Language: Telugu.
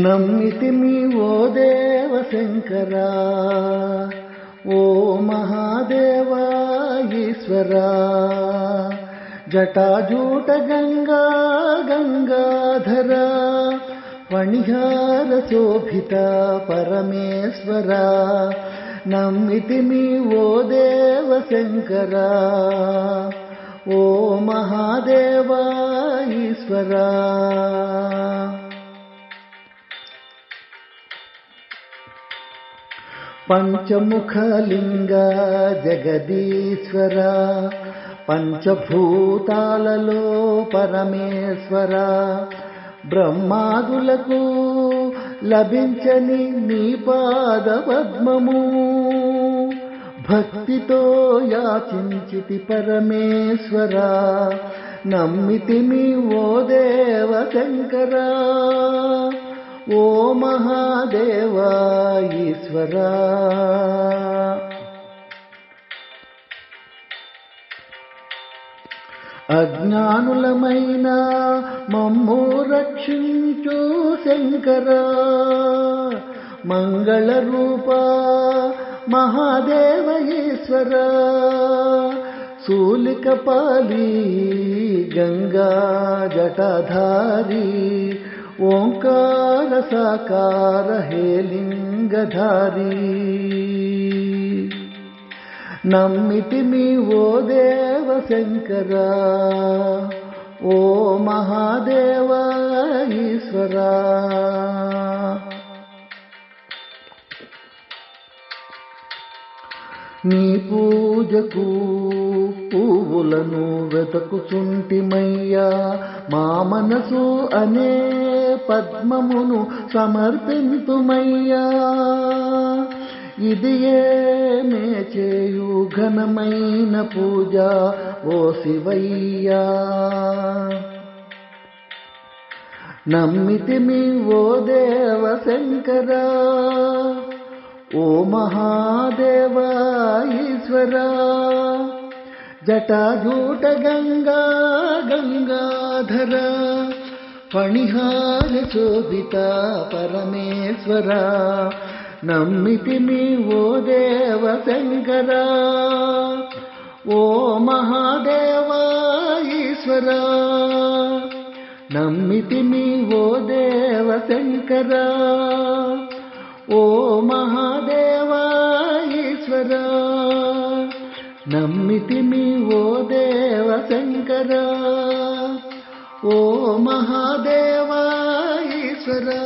నమ్మితిమి ఓ దేవ శంకర, ఓ మహాదేవా ఈశ్వరా. జటాజూట గంగా గంగాధర, ఫణిహార శోభిత పరమేశ్వర. నమ్మితిమి ఓ దేవ శంకర, ఓ మహాదేవా ఈశ్వరా. పంచముఖలింగ జగదీశ్వర, పంచభూతాలలో పరమేశ్వర. బ్రహ్మాదులకు లభించని నీ పాదపద్మము, భక్తితో యాచించితి పరమేశ్వర. నమ్మితిమి ఓ దేవ శంకర, ఓ మహాదేవా ఈశ్వరా. అజ్ఞానులమైన మమ్ము రక్షించు శంకరా. మంగళ రూప మహాదేవ ఈశ్వరా. శూలికపాలి గంగా జటాధారి, ఓంకార సాకార హే లింగధారి. నమ్మితిమి ఓ దేవ శంకర, ఓ మహాదేవా ఈశ్వరా. నీ పూజకు పువ్వులను వెతకుచుంటిమయ్యా, మా మనసు అనే పద్మమును సమర్పింతుమయ్యా. ఇది మే చేయు ఘనమైన పూజ ఓ శివయ్యా. నమ్మితిమి ఓ దేవ శంకర, ఓ మహాదేవా ఈశ్వరా. జటాజూట గంగా గంగాధర, ఫణిహార శోభిత పరమేశ్వర. నమ్మితిమి ఓ దేవ శంకర, ఓ మహాదేవా ఈశ్వరా. నమ్మితిమి ఓ దేవ శంకర, ఓ మహాదేవా ఈశ్వరా. నమ్మితిమి ఓ దేవ శంకర, ఓ మహాదేవా ఈశ్వరా.